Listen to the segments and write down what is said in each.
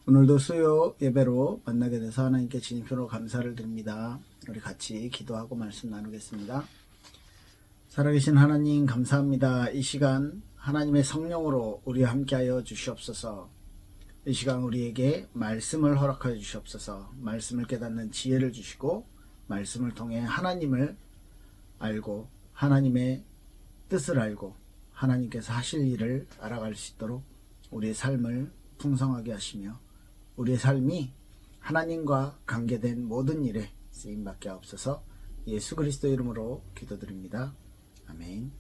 오늘도 수요 예배로 만나게 돼서 하나님께 진심으로 감사를 드립니다. 우리 같이 기도하고 말씀 나누겠습니다. 살아계신 하나님 감사합니다. 이 시간 하나님의 성령으로 우리와 함께하여 주시옵소서. 이 시간 우리에게 말씀을 허락하여 주시옵소서. 말씀을 깨닫는 지혜를 주시고 말씀을 통해 하나님을 알고 하나님의 뜻을 알고 하나님께서 하실 일을 알아갈 수 있도록 우리의 삶을 풍성하게 하시며 우리의 삶이 하나님과 관계된 모든 일에 쓰임받게 하옵소서. 예수 그리스도 이름으로 기도드립니다. 아멘.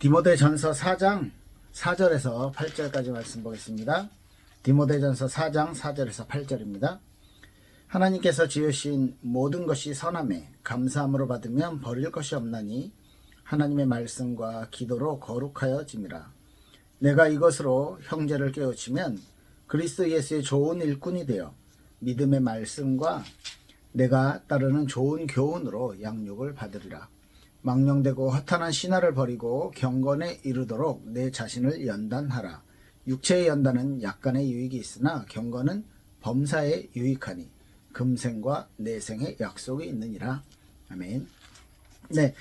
디모데전서 4장 4절에서 8절까지 말씀 보겠습니다. 디모데전서 4장 4절에서 8절입니다. 하나님께서 지으신 모든 것이 선함에 감사함으로 받으면 버릴 것이 없나니 하나님의 말씀과 기도로 거룩하여짐이라. 내가 이것으로 형제를 깨우치면 그리스도 예수의 좋은 일꾼이 되어 믿음의 말씀과 내가 따르는 좋은 교훈으로 양육을 받으리라. 망령되고 허탄한 신화를 버리고 경건에 이르도록 내 자신을 연단하라. 육체의 연단은 약간의 유익이 있으나 경건은 범사에 유익하니 금생과 내생의 약속이 있느니라. 아멘. 네,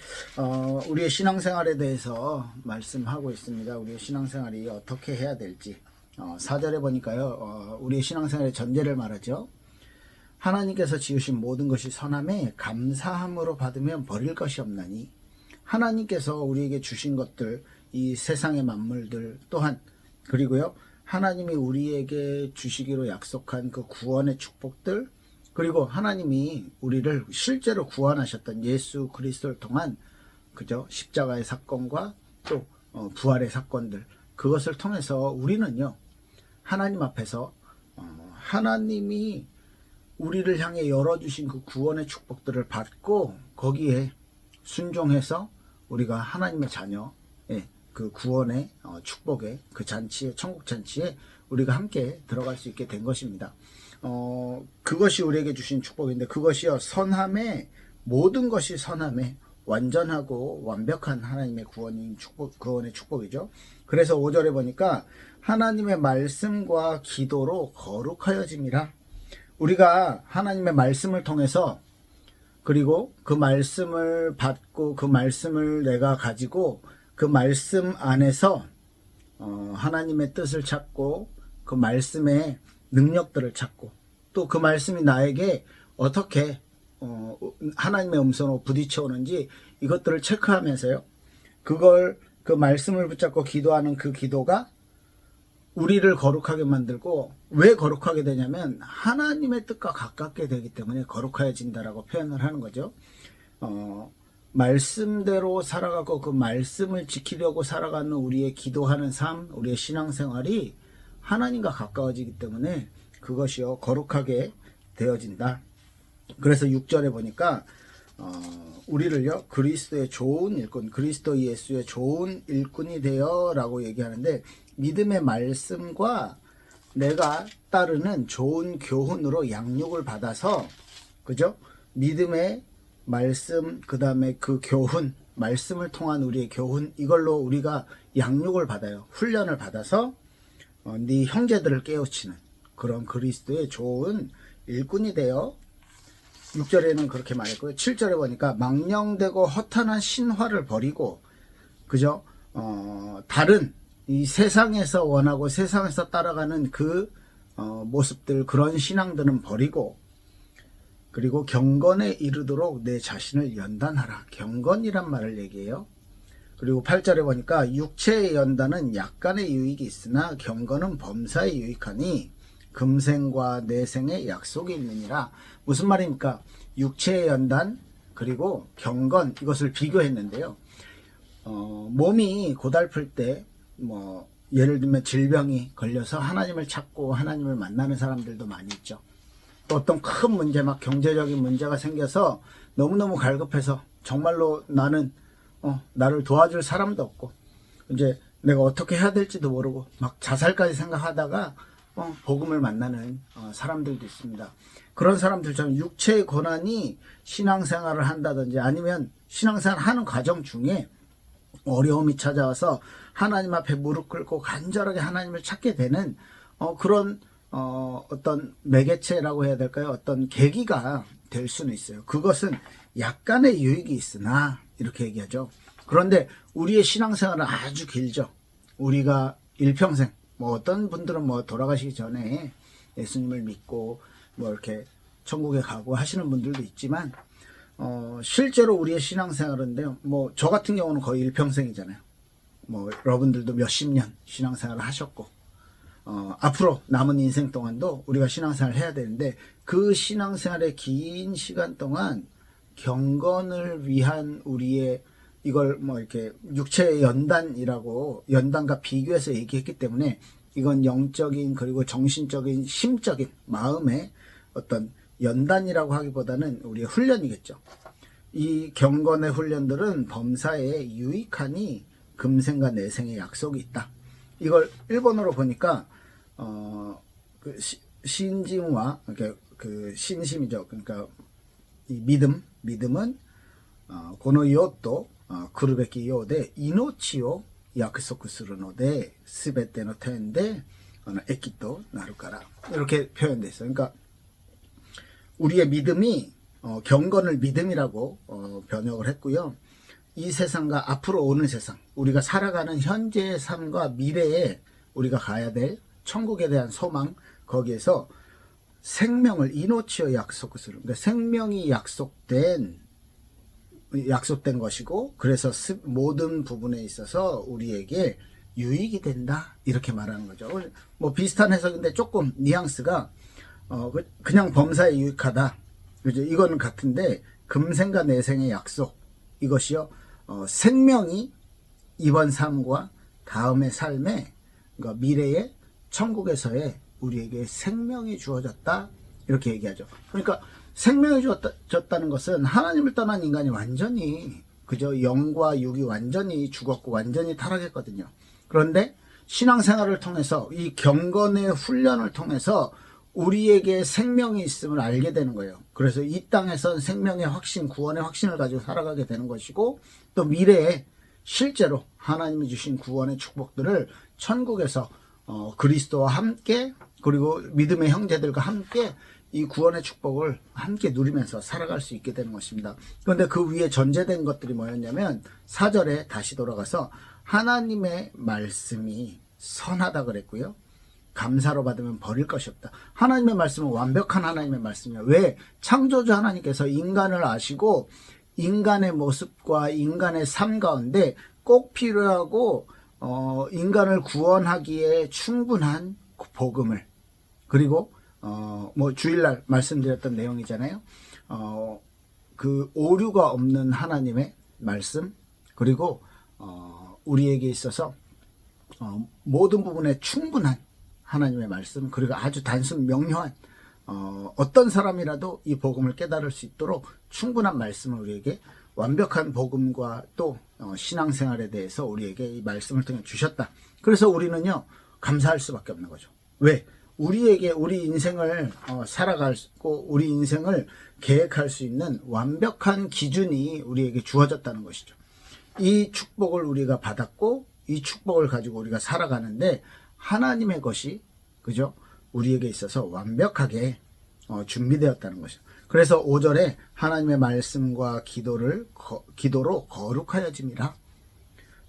우리의 신앙생활에 대해서 말씀하고 있습니다. 우리의 신앙생활이 어떻게 해야 될지. 4절에 보니까요, 우리의 신앙생활의 전제를 말하죠. 하나님께서 지으신 모든 것이 선함에 감사함으로 받으면 버릴 것이 없나니 하나님께서 우리에게 주신 것들, 이 세상의 만물들 또한 그리고요, 하나님이 우리에게 주시기로 약속한 그 구원의 축복들 그리고 하나님이 우리를 실제로 구원하셨던 예수 그리스도를 통한 그죠? 십자가의 사건과 또 부활의 사건들 그것을 통해서 우리는요 하나님 앞에서 하나님이 우리를 향해 열어주신 그 구원의 축복들을 받고 거기에 순종해서 우리가 하나님의 자녀의 그 구원의 축복의 그 잔치에 천국 잔치에 우리가 함께 들어갈 수 있게 된 것입니다. 그것이 우리에게 주신 축복인데 그것이요 선함에 모든 것이 선함에 완전하고 완벽한 하나님의 구원의 축복이죠. 그래서 5절에 보니까 하나님의 말씀과 기도로 거룩하여짐이라. 우리가 하나님의 말씀을 통해서 그리고 그 말씀을 받고 그 말씀을 내가 가지고 그 말씀 안에서 하나님의 뜻을 찾고 그 말씀의 능력들을 찾고 또 그 말씀이 나에게 어떻게 하나님의 음성으로 부딪혀 오는지 이것들을 체크하면서요. 그 말씀을 붙잡고 기도하는 그 기도가 우리를 거룩하게 만들고 왜 거룩하게 되냐면 하나님의 뜻과 가깝게 되기 때문에 거룩해진다라고 표현을 하는 거죠. 말씀대로 살아가고 그 말씀을 지키려고 살아가는 우리의 기도하는 삶, 우리의 신앙생활이 하나님과 가까워지기 때문에 그것이요 거룩하게 되어진다. 그래서 6절에 보니까 우리를요 그리스도의 좋은 일꾼, 그리스도 예수의 좋은 일꾼이 되어 라고 얘기하는데 믿음의 말씀과 내가 따르는 좋은 교훈으로 양육을 받아서 그죠? 믿음의 말씀 그 다음에 그 교훈 말씀을 통한 우리의 교훈 이걸로 우리가 양육을 받아요. 훈련을 받아서 네 형제들을 깨우치는 그런 그리스도의 좋은 일꾼이 되어 6절에는 그렇게 말했고요. 7절에 보니까 망령되고 허탄한 신화를 버리고 그죠? 다른 이 세상에서 원하고 세상에서 따라가는 그 모습들 그런 신앙들은 버리고 그리고 경건에 이르도록 내 자신을 연단하라. 경건이란 말을 얘기해요. 그리고 8절에 보니까 육체의 연단은 약간의 유익이 있으나 경건은 범사에 유익하니 금생과 내생의 약속이 있느니라. 무슨 말입니까? 육체의 연단 그리고 경건 이것을 비교했는데요. 몸이 고달플 때 예를 들면 질병이 걸려서 하나님을 찾고 하나님을 만나는 사람들도 많이 있죠. 또 어떤 큰 문제 막 경제적인 문제가 생겨서 너무너무 갈급해서 정말로 나는 나를 도와줄 사람도 없고 이제 내가 어떻게 해야 될지도 모르고 막 자살까지 생각하다가 복음을 만나는 사람들도 있습니다. 그런 사람들처럼 육체의 고난이 신앙생활을 한다든지 아니면 신앙생활 하는 과정 중에 어려움이 찾아와서 하나님 앞에 무릎 꿇고 간절하게 하나님을 찾게 되는 그런 어떤 매개체라고 해야 될까요? 어떤 계기가 될 수는 있어요. 그것은 약간의 유익이 있으나 이렇게 얘기하죠. 그런데 우리의 신앙생활은 아주 길죠. 우리가 일평생 뭐 어떤 분들은 뭐 돌아가시기 전에 예수님을 믿고 뭐 이렇게 천국에 가고 하시는 분들도 있지만 실제로 우리의 신앙생활인데요. 뭐 저 같은 경우는 거의 일평생이잖아요. 뭐 여러분들도 몇십 년 신앙생활을 하셨고 앞으로 남은 인생 동안도 우리가 신앙생활을 해야 되는데 그 신앙생활의 긴 시간 동안 경건을 위한 우리의 이걸 뭐 이렇게 육체의 연단이라고 연단과 비교해서 얘기했기 때문에 이건 영적인 그리고 정신적인 심적인 마음의 어떤 연단이라고 하기보다는 우리의 훈련이겠죠. 이 경건의 훈련들은 범사에 유익하니 금생과 내생의 약속이 있다. 이걸 일본어로 보니까 그 신징화 그 신심이죠. 그러니까 이 믿음은 고노요또 그루베키 요데 이노치오 약속するので全ての点で益となるから이렇게 표현돼 있어요. 그러니까 우리의 믿음이 경건을 믿음이라고 번역을 했고요. 이 세상과 앞으로 오는 세상, 우리가 살아가는 현재의 삶과 미래에 우리가 가야 될 천국에 대한 소망, 거기에서 생명을 이노치오 약속을 그러니까 생명이 약속된 것이고 그래서 모든 부분에 있어서 우리에게 유익이 된다 이렇게 말하는 거죠. 뭐 비슷한 해석인데 조금 뉘앙스가 그냥 범사에 유익하다. 그죠? 이거는 같은데 금생과 내생의 약속 이것이요 생명이 이번 삶과 다음의 삶에 그러니까 미래의 천국에서의 우리에게 생명이 주어졌다 이렇게 얘기하죠. 그러니까 생명이 주어졌다는 것은 하나님을 떠난 인간이 완전히 그죠 영과 육이 완전히 죽었고 완전히 타락했거든요. 그런데 신앙생활을 통해서 이 경건의 훈련을 통해서 우리에게 생명이 있음을 알게 되는 거예요. 그래서 이 땅에선 생명의 확신, 구원의 확신을 가지고 살아가게 되는 것이고 또 미래에 실제로 하나님이 주신 구원의 축복들을 천국에서 그리스도와 함께 그리고 믿음의 형제들과 함께 이 구원의 축복을 함께 누리면서 살아갈 수 있게 되는 것입니다. 그런데 그 위에 전제된 것들이 뭐였냐면 4절에 다시 돌아가서 하나님의 말씀이 선하다 그랬고요. 감사로 받으면 버릴 것이 없다. 하나님의 말씀은 완벽한 하나님의 말씀이에요. 왜? 창조주 하나님께서 인간을 아시고 인간의 모습과 인간의 삶 가운데 꼭 필요하고 인간을 구원하기에 충분한 복음을 그리고 뭐 주일날 말씀드렸던 내용이잖아요. 그 오류가 없는 하나님의 말씀 그리고 우리에게 있어서 모든 부분에 충분한 하나님의 말씀 그리고 아주 단순 명료한 어떤 사람이라도 이 복음을 깨달을 수 있도록 충분한 말씀을 우리에게 완벽한 복음과 또 신앙생활에 대해서 우리에게 이 말씀을 통해 주셨다. 그래서 우리는요 감사할 수밖에 없는 거죠. 왜? 우리에게 우리 인생을 살아가고 우리 인생을 계획할 수 있는 완벽한 기준이 우리에게 주어졌다는 것이죠. 이 축복을 우리가 받았고 이 축복을 가지고 우리가 살아가는데 하나님의 것이 그죠? 우리에게 있어서 완벽하게 준비되었다는 것이죠. 그래서 5절에 하나님의 말씀과 기도로 거룩하여짐이라.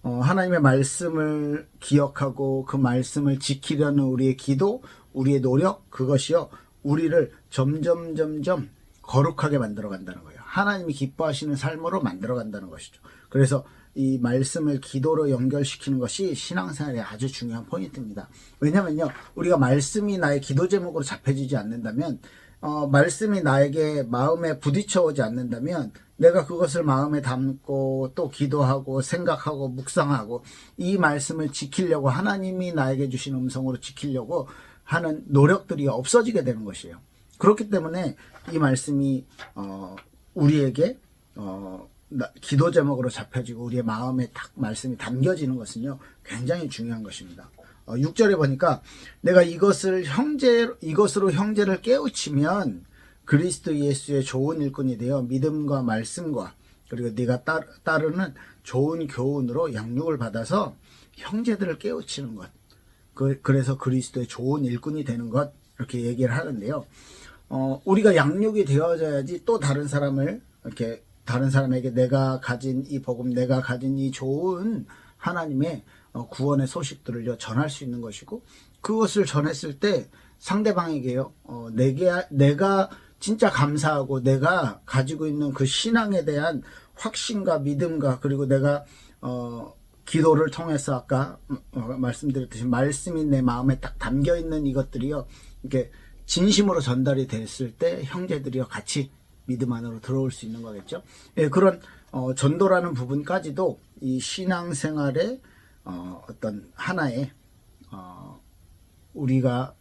하나님의 말씀을 기억하고 그 말씀을 지키려는 우리의 기도, 우리의 노력 그것이요 우리를 점점 거룩하게 만들어 간다는 거예요. 하나님이 기뻐하시는 삶으로 만들어 간다는 것이죠. 그래서 이 말씀을 기도로 연결시키는 것이 신앙생활의 아주 중요한 포인트입니다. 왜냐면요 우리가 말씀이 나의 기도 제목으로 잡혀지지 않는다면 말씀이 나에게 마음에 부딪혀 오지 않는다면 내가 그것을 마음에 담고 또 기도하고 생각하고 묵상하고 이 말씀을 지키려고 하나님이 나에게 주신 음성으로 지키려고 하는 노력들이 없어지게 되는 것이에요. 그렇기 때문에 이 말씀이 우리에게 기도 제목으로 잡혀지고 우리의 마음에 딱 말씀이 담겨지는 것은요 굉장히 중요한 것입니다. 6절에 보니까 내가 이것으로 형제를 깨우치면 그리스도 예수의 좋은 일꾼이 되어 믿음과 말씀과 그리고 네가 따르는 좋은 교훈으로 양육을 받아서 형제들을 깨우치는 것 그래서 그리스도의 좋은 일꾼이 되는 것 이렇게 얘기를 하는데요. 우리가 양육이 되어져야지 또 다른 사람을 이렇게 다른 사람에게 내가 가진 이 복음, 내가 가진 이 좋은 하나님의 구원의 소식들을 전할 수 있는 것이고, 그것을 전했을 때 상대방에게요, 내가 진짜 감사하고 내가 가지고 있는 그 신앙에 대한 확신과 믿음과, 그리고 내가 기도를 통해서 아까 말씀드렸듯이 말씀이 내 마음에 딱 담겨 있는 이것들이요, 이렇게 진심으로 전달이 됐을 때 형제들이요 같이 믿음 안으로 들어올 수 있는 거겠죠. 예, 그런 전도라는 부분까지도 이 신앙생활의 어떤 하나의 우리가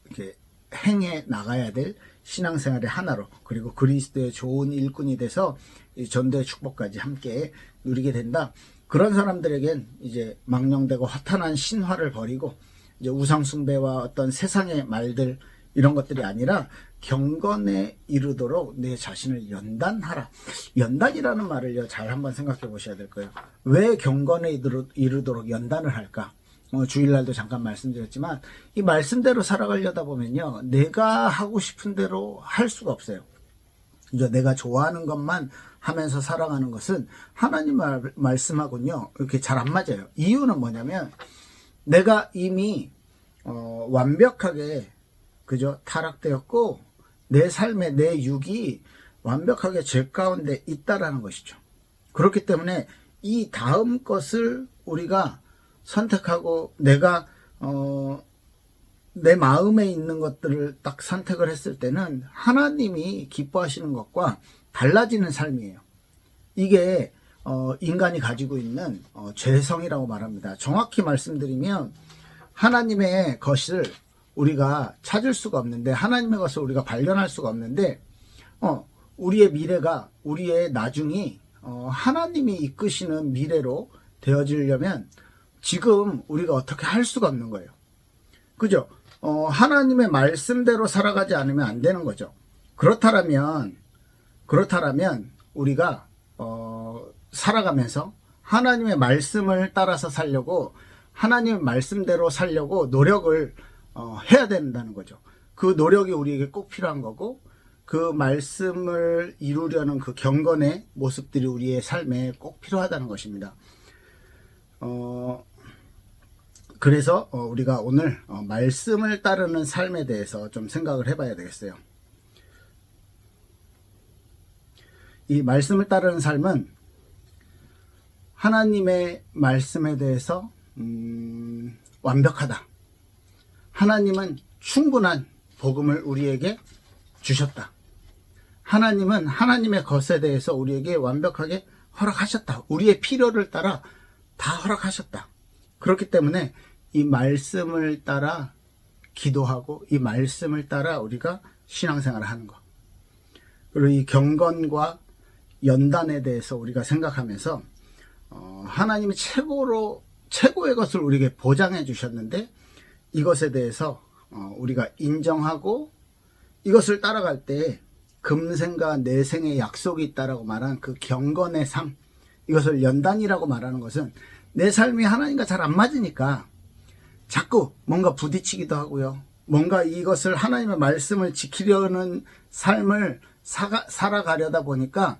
이렇게 행해 나가야 될 신앙생활의 하나로, 그리고 그리스도의 좋은 일꾼이 돼서 이 전도의 축복까지 함께 누리게 된다. 그런 사람들에겐 이제 망령되고 허탄한 신화를 버리고 이제 우상숭배와 어떤 세상의 말들 이런 것들이 아니라 경건에 이르도록 내 자신을 연단하라. 연단이라는 말을요, 잘 한번 생각해 보셔야 될 거예요. 왜 경건에 이르도록 연단을 할까? 주일날도 잠깐 말씀드렸지만, 이 말씀대로 살아가려다 보면요, 내가 하고 싶은 대로 할 수가 없어요. 이제 내가 좋아하는 것만 하면서 살아가는 것은 하나님 말씀하고는요, 이렇게 잘 안 맞아요. 이유는 뭐냐면, 내가 이미 완벽하게 그저 타락되었고, 내 삶의 내 육이 완벽하게 죄 가운데 있다라는 것이죠. 그렇기 때문에 이 다음 것을 우리가 선택하고, 내가 내 마음에 있는 것들을 딱 선택을 했을 때는 하나님이 기뻐하시는 것과 달라지는 삶이에요. 이게 인간이 가지고 있는 죄성이라고 말합니다. 정확히 말씀드리면 하나님의 것을 우리가 찾을 수가 없는데, 하나님의 것을 우리가 발견할 수가 없는데, 우리의 미래가, 우리의 나중이 하나님이 이끄시는 미래로 되어지려면 지금 우리가 어떻게 할 수가 없는 거예요. 그죠? 하나님의 말씀대로 살아가지 않으면 안 되는 거죠. 그렇다면 우리가 살아가면서 하나님의 말씀을 따라서 살려고, 하나님의 말씀대로 살려고 노력을 해야 된다는 거죠. 그 노력이 우리에게 꼭 필요한 거고, 그 말씀을 이루려는 그 경건의 모습들이 우리의 삶에 꼭 필요하다는 것입니다. 그래서 우리가 오늘 말씀을 따르는 삶에 대해서 좀 생각을 해봐야 되겠어요. 이 말씀을 따르는 삶은 하나님의 말씀에 대해서 완벽하다. 하나님은 충분한 복음을 우리에게 주셨다. 하나님은 하나님의 것에 대해서 우리에게 완벽하게 허락하셨다. 우리의 필요를 따라 다 허락하셨다. 그렇기 때문에 이 말씀을 따라 기도하고, 이 말씀을 따라 우리가 신앙생활을 하는 것, 그리고 이 경건과 연단에 대해서 우리가 생각하면서 하나님이 최고의 것을 우리에게 보장해 주셨는데, 이것에 대해서 우리가 인정하고 이것을 따라갈 때 금생과 내생의 약속이 있다라고 말한 그 경건의 삶, 이것을 연단이라고 말하는 것은 내 삶이 하나님과 잘 안 맞으니까 자꾸 뭔가 부딪히기도 하고요, 뭔가 이것을 하나님의 말씀을 지키려는 삶을 살아가려다 보니까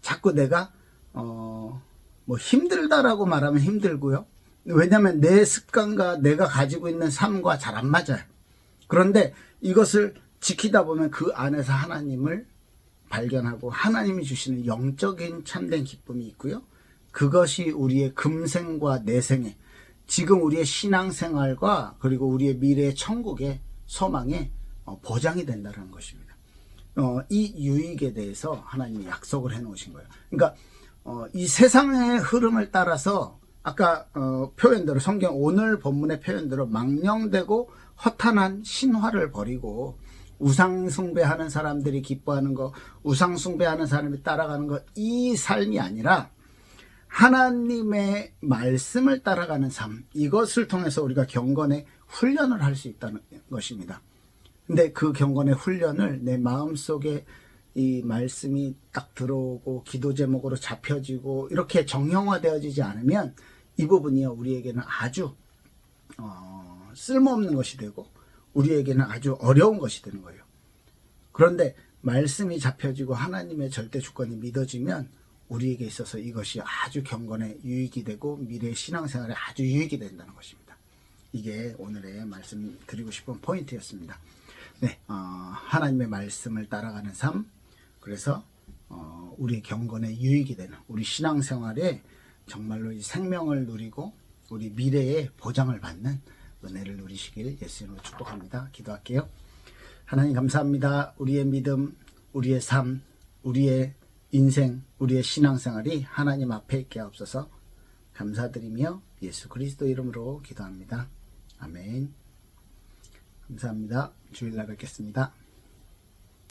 자꾸 내가 뭐 힘들다라고 말하면 힘들고요, 왜냐하면 내 습관과 내가 가지고 있는 삶과 잘 안 맞아요. 그런데 이것을 지키다 보면 그 안에서 하나님을 발견하고 하나님이 주시는 영적인 참된 기쁨이 있고요, 그것이 우리의 금생과 내생에, 지금 우리의 신앙생활과 그리고 우리의 미래의 천국의 소망에 보장이 된다는 것입니다. 이 유익에 대해서 하나님이 약속을 해놓으신 거예요. 그러니까 이 세상의 흐름을 따라서 아까 표현대로, 성경 오늘 본문의 표현대로 망령되고 허탄한 신화를 버리고 우상숭배하는 사람들이 기뻐하는 것, 우상숭배하는 사람이 따라가는 것, 이 삶이 아니라 하나님의 말씀을 따라가는 삶, 이것을 통해서 우리가 경건의 훈련을 할 수 있다는 것입니다. 근데 그 경건의 훈련을 내 마음속에 이 말씀이 딱 들어오고 기도 제목으로 잡혀지고 이렇게 정형화되어지지 않으면 이 부분이 우리에게는 아주 쓸모없는 것이 되고, 우리에게는 아주 어려운 것이 되는 거예요. 그런데 말씀이 잡혀지고 하나님의 절대 주권이 믿어지면 우리에게 있어서 이것이 아주 경건에 유익이 되고 미래의 신앙생활에 아주 유익이 된다는 것입니다. 이게 오늘의 말씀 드리고 싶은 포인트였습니다. 네, 하나님의 말씀을 따라가는 삶, 그래서 우리 경건에 유익이 되는 우리 신앙생활에 정말로 이 생명을 누리고 우리 미래의 보장을 받는 은혜를 누리시길 예수님으로 축복합니다. 기도할게요. 하나님 감사합니다. 우리의 믿음, 우리의 삶, 우리의 인생, 우리의 신앙생활이 하나님 앞에 있게 하옵소서. 감사드리며 예수 그리스도 이름으로 기도합니다. 아멘. 감사합니다. 주일날 뵙겠습니다.